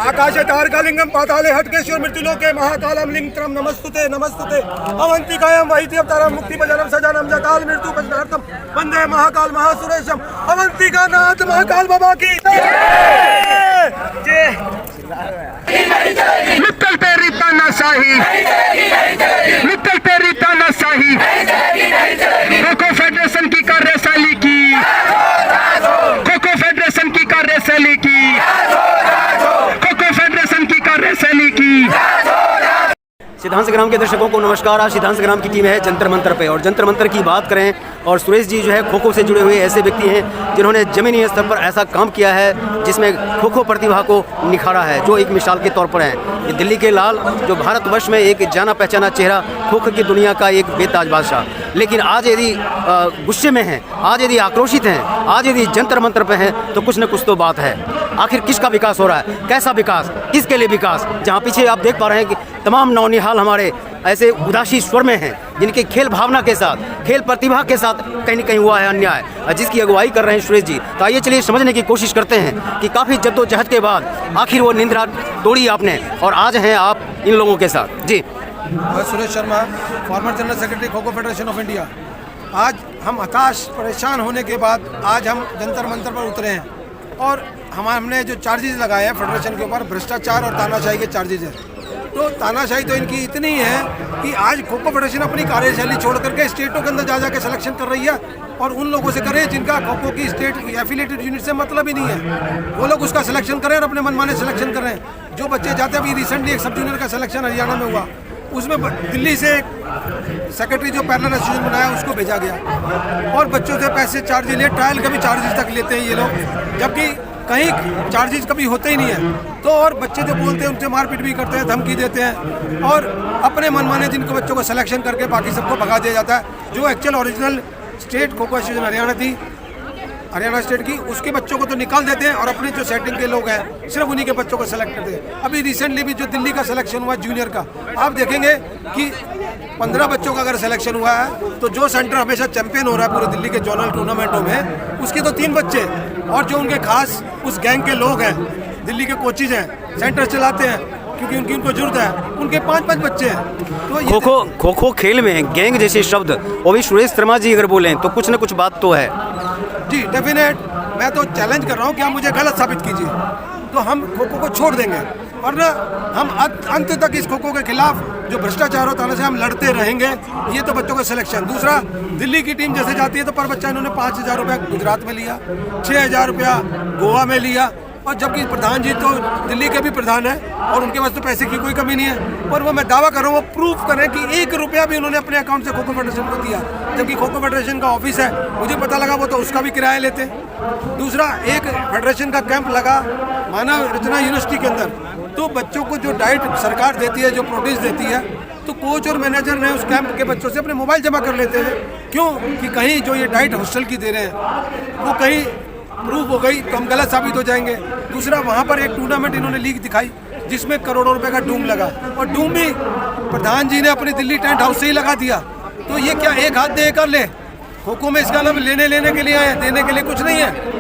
आकाशे तारकालिंगम पाताले हटकेश्वर मृत्युलोके महाकालम लिंगत्रम नमस्तुते नमस्तुते अवंतिकायं वैद्यवतारं मुक्तिपजनम सजानम जकाल मृत्यु पजनार्थम वंदे महाकाल महासुरेशम अवंतिका नाथ महाकाल बाबा की जय। मित्तल तेरी तानाशाही, मित्तल तेरी तानाशाही, खो-खो फेडरेशन की कार्यशैली की, खो-खो फेडरेशन की कार्यशैली की, खो-खो फेडरेशन की कार्यशैली की। सिद्धांत संग्राम के दर्शकों को नमस्कार। आज सिद्धांत संग्राम की टीम है जंतर मंतर पे, और जंतर मंतर की बात करें और सुरेश जी जो है खो खो से जुड़े हुए ऐसे व्यक्ति हैं जिन्होंने ज़मीनी स्तर पर ऐसा काम किया है जिसमें खो खो प्रतिभा को निखारा है, जो एक मिसाल के तौर पर है। ये दिल्ली के लाल जो भारतवर्ष में एक जाना पहचाना चेहरा, खो खो की दुनिया का एक बेताज बादशाह, लेकिन आज यदि गुस्से में हैं, आज यदि आक्रोशित हैं, आज यदि जंतर मंतर पे हैं तो कुछ न कुछ तो बात है। आखिर किसका विकास हो रहा है, कैसा विकास, किसके लिए विकास? जहाँ पीछे आप देख पा रहे हैं कि तमाम नौनिहाल हमारे ऐसे उदासी स्वर में हैं जिनके खेल भावना के साथ, खेल प्रतिभा के साथ कहीं न कहीं हुआ है अन्याय, जिसकी अगुवाई कर रहे हैं सुरेश जी। तो आइए चलिए समझने की कोशिश करते हैं कि काफ़ी जद्दोजहद के बाद आखिर वो निंद्रा तोड़ी आपने और आज हैं आप इन लोगों के साथ। जी, मैं Suresh Sharma, former general secretary kho kho federation of India. आज हम हताश परेशान होने के बाद आज हम जंतर मंतर पर उतरे हैं और हमने जो चार्जेस लगाए हैं फेडरेशन के ऊपर, भ्रष्टाचार और तानाशाही के चार्जेस हैं। तो तानाशाही तो इनकी इतनी है कि आज खो खो फेडरेशन अपनी कार्यशैली छोड़ करके स्टेटों के अंदर जा के सिलेक्शन कर रही है और उन लोगों से करे जिनका खो खो की स्टेट एफिलेटेड यूनिट से मतलब ही नहीं है, वो लोग उसका सिलेक्शन करें और अपने मनमाने सिलेक्शन करें। जो बच्चे जाते हैं, अभी रिसेंटली एक सब जूनियर का सिलेक्शन हरियाणा में हुआ, उसमें दिल्ली से एक सेक्रेटरी जो पैरेलल एसोसिएशन बनाया उसको भेजा गया और बच्चों से पैसे चार्ज लिए, ट्रायल का भी चार्जेस तक लेते हैं ये लोग, जबकि कहीं चार्जेस कभी होते ही नहीं है। तो और बच्चे जो बोलते हैं उनसे मारपीट भी करते हैं, धमकी देते हैं और अपने मनमाने जिनको बच्चों को सिलेक्शन करके बाकी सबको भगा दिया जाता है। जो actual original state kho kho association Haryana थी, हरियाणा स्टेट की, उसके बच्चों को तो निकाल देते हैं और अपने जो सेटिंग के लोग हैं सिर्फ उन्हीं के बच्चों को सेलेक्ट करते हैं। अभी रिसेंटली भी जो दिल्ली का सिलेक्शन हुआ जूनियर का, आप देखेंगे कि 15 बच्चों का अगर सिलेक्शन हुआ है तो जो सेंटर हमेशा चैंपियन हो रहा है पूरे दिल्ली के जोनल टूर्नामेंटों में, उसके तो 3 बच्चे, और जो उनके खास उस गैंग के लोग हैं, दिल्ली के कोचिज हैं, सेंटर चलाते हैं क्योंकि उनको जरूरत है, उनके 5-5 बच्चे हैं। तो खो खो खेल में गैंग जैसे शब्द वो भी सुरेश शर्मा जी अगर बोलें तो कुछ न कुछ बात तो है। जी डेफिनेट, मैं तो चैलेंज कर रहा हूँ कि आप मुझे गलत साबित कीजिए तो हम खो खो को छोड़ देंगे, वरना हम अंत तक इस खो खो के खिलाफ जो भ्रष्टाचार होता है हम लड़ते रहेंगे। ये तो बच्चों का सिलेक्शन। दूसरा, दिल्ली की टीम जैसे जाती है तो पर बच्चा इन्होंने 5,000 रुपया गुजरात में लिया, 6,000 रुपया गोवा में लिया, और जबकि प्रधान जी तो दिल्ली के भी प्रधान हैं और उनके पास तो पैसे की कोई कमी नहीं है, और वो मैं दावा कर रहा हूँ वो प्रूफ करें कि 1 रुपया भी उन्होंने अपने अकाउंट से खो खो फेडरेशन को दिया, जबकि खो खो फेडरेशन का ऑफिस है, मुझे पता लगा वो तो उसका भी किराया लेते। दूसरा, एक फेडरेशन का कैंप लगा मानव रचना यूनिवर्सिटी के अंदर, तो बच्चों को जो डाइट सरकार देती है, जो प्रोटीन देती है, तो कोच और मैनेजर ने उस कैंप के बच्चों से अपने मोबाइल जमा कर लेते हैं। क्यों? कि कहीं जो ये डाइट हॉस्टल की दे रहे हैं वो कहीं प्रूफ हो गई तो हम गलत साबित हो जाएंगे। दूसरा, वहाँ पर एक टूर्नामेंट इन्होंने लीग दिखाई जिसमें करोड़ों रुपए का डूम लगा, और डूम भी प्रधान जी ने अपनी दिल्ली टेंट हाउस से ही लगा दिया। तो ये क्या एक हाथ दे कर ले? खो खो में इसका नाम लेने के लिए आए, देने के लिए कुछ नहीं है।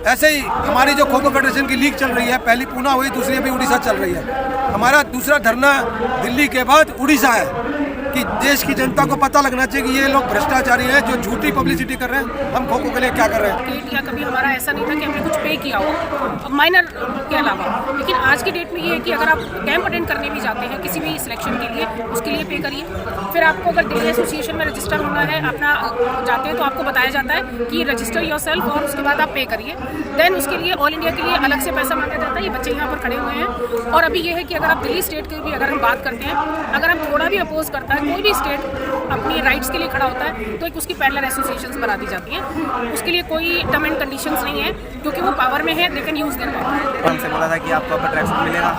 ऐसे ही हमारी जो खो खो फेडरेशन की लीग चल रही है, पहली पूना हुई, दूसरी अभी उड़ीसा चल रही है। हमारा दूसरा धरना दिल्ली के बाद उड़ीसा है कि देश की जनता को पता लगना चाहिए कि ये लोग भ्रष्टाचारी हैं जो झूठी पब्लिसिटी कर रहे हैं, हम खो खो के लिए क्या कर रहे हैं। या कभी हमारा ऐसा नहीं था कि हमने कुछ पे किया हो माइनर के अलावा, लेकिन आज की डेट में ये है कि अगर आप कैंप अटेंड करने भी जाते हैं किसी भी सिलेक्शन के लिए, उसके लिए पे करिए। फिर आपको अगर दिल्ली एसोसिएशन में रजिस्टर होना है अपना जाते हैं तो आपको बताया जाता है कि रजिस्टर योरसेल्फ और उसके बाद आप पे करिए। देन उसके लिए ऑल इंडिया के लिए अलग से पैसा मांगा जाता है। ये बच्चे यहाँ पर खड़े हुए हैं। और अभी ये है कि अगर आप दिल्ली स्टेट की भी अगर हम बात करते हैं, अगर हम थोड़ा भी अपोज करता है, कोई भी स्टेट अपनी राइट्स के लिए खड़ा होता है तो एक उसकी पैरेलल एसोसिएशंस बना दी जाती हैं। उसके लिए कोई टर्म एंड कंडीशंस नहीं है क्योंकि वो पावर में है, they can use their power. हमसे बोला था कि आपको अब ट्रैक सूट मिलेगा,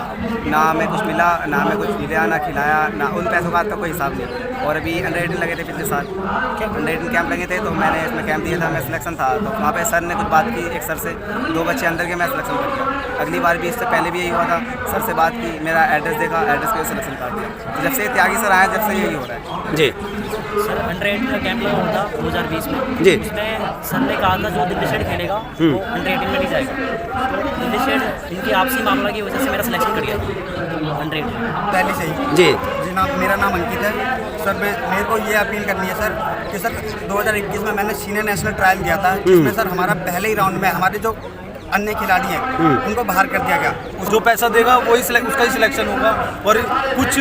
ना हमें कुछ मिला, ना हमें कुछ मिला, ना खिलाया, ना उन पैसों का कोई हिसाब नहीं। और अभी अंडर 18 लगे थे पिछले साल, अंडर 18 कैंप लगे थे तो मैंने इसमें कैंप दिया था, मैं सिलेक्शन था। तो वहाँ पे सर ने कुछ बात की, एक सर से 2 बच्चे अंदर के, मैं सिलेक्शन कर दिया। अगली बार भी इससे पहले भी यही हुआ था, सर से बात की, मेरा एड्रेस देखा, एड्रेस पे सिलेक्शन कर दिया। तो जब से त्यागी सर आए जब से यही हो रहा है। जी सर अंडर-18 का कैंप लगा हुआ था 2020 में। जी। उसमें सर ने कहा था जो दिल्ली स्टेट खेलेगा वो अंडर-18 में नहीं जाएगा। तो दिल्ली स्टेट इनकी आपसी मामला की वजह से मेरा सिलेक्शन कर गया था अंडर-18। पहले से ही जी मेरा नाम अंकित है सर। मेरे को ये अपील करनी है सर कि सर 2021 में मैंने सीनियर नेशनल ट्रायल किया था, जिसमें सर हमारा पहले ही राउंड में हमारे जो अन्य खिलाड़ी हैं उनको बाहर कर दिया गया। जो पैसा देगा वही उसका ही सिलेक्शन होगा। और कुछ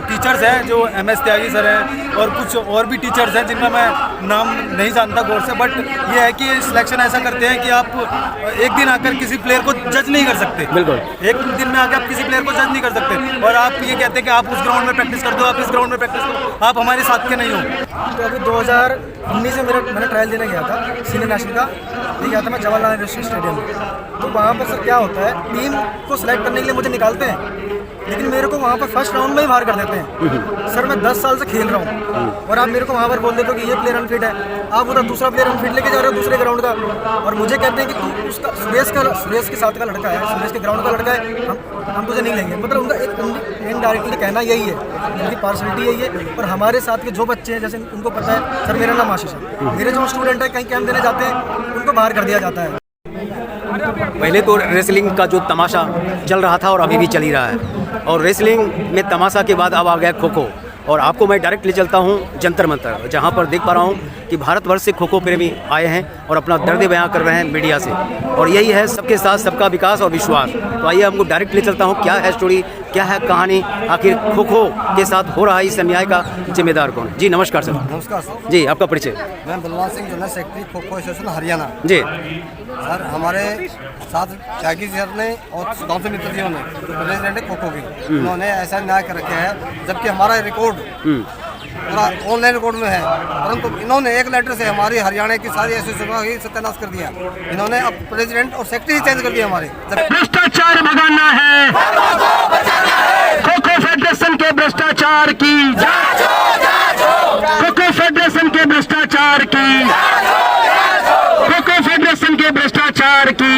टीचर्स हैं जो MS त्यागी सर हैं और कुछ और भी टीचर्स हैं जिनका मैं नाम नहीं जानता गौर से, बट ये है कि सिलेक्शन ऐसा करते हैं कि आप एक दिन आकर किसी प्लेयर को जज नहीं कर सकते। बिल्कुल। एक दिन में आकर आप किसी प्लेयर को जज नहीं कर सकते और आप ये कहते हैं कि आप उस ग्राउंड में प्रैक्टिस कर दो, आप इस ग्राउंड में प्रैक्टिस करो, आप हमारे साथ के नहीं हो। तो अभी 2019 में मैंने ट्रायल देने गया था सीनियर नेशनल का। ये गया था मैं जवाहरलाल नेहरू स्टेडियम में। तो वहाँ पर सर क्या होता है, टीम को सिलेक्ट करने के लिए मुझे निकालते हैं, लेकिन मेरे को वहाँ पर फर्स्ट राउंड में ही बाहर कर देते हैं। सर मैं 10 साल से खेल रहा हूँ और आप मेरे को वहाँ पर बोल देते हो कि ये प्लेयर अनफिट है, आप उधर दूसरा प्लेयर अनफिट लेके जा रहे हो दूसरे ग्राउंड का, और मुझे कहते हैं कि तू उसका सुरेश के साथ का लड़का है, सुरेश के ग्राउंड का लड़का है, हम तुझे नहीं लेंगे। मतलब उनका एक इनडायरेक्टली कहना यही है, उनकी पार्शलिटी यही है। और हमारे साथ के जो बच्चे हैं, जैसे उनको पता है सर मेरा नाम आशीष है, मेरे जो स्टूडेंट है कहीं कैंप देने जाते हैं उनको बाहर कर दिया जाता है। पहले तो रेसलिंग का जो तमाशा चल रहा था और अभी भी चल ही रहा है, और रेसलिंग में तमाशा के बाद अब आ गया खो खो। और आपको मैं डायरेक्ट ले चलता हूँ जंतर मंतर, जहाँ पर देख पा रहा हूँ कि भारतवर्ष से खो खो प्रेमी आए हैं और अपना दर्द बयां कर रहे हैं मीडिया से, और यही है सबके साथ सबका विकास और विश्वास। तो आइए हमको डायरेक्ट ले चलता हूँ, क्या है स्टोरी, क्या है कहानी, आखिर खो खो के साथ हो रहा है इस अन्याय का जिम्मेदार कौन। जी नमस्कार सर। नमस्कार सर। जी आपका परिचय। मैं Balwan Singh, general secretary kho kho association Haryana. जी सर हमारे साथ त्यागी सर ने और सुधांशु मित्र जी ने, जो प्रेसिडेंट है खो खो के, उन्होंने ऐसा न्याय कर रखा है, जबकि हमारा रिकॉर्ड पूरा ऑनलाइन रिकॉर्ड में है, परंतु इन्होंने एक लेटर से हमारी हरियाणा की सारी एसोसिएशन का सत्यानाश कर दिया। इन्होंने अब प्रेसिडेंट और सेक्रेटरी चेंज कर दिया हमारे। भ्रष्टाचार भगाना है, खो खो फेडरेशन के भ्रष्टाचार की, खो खो फेडरेशन के भ्रष्टाचार की, खो खो फेडरेशन के भ्रष्टाचार की।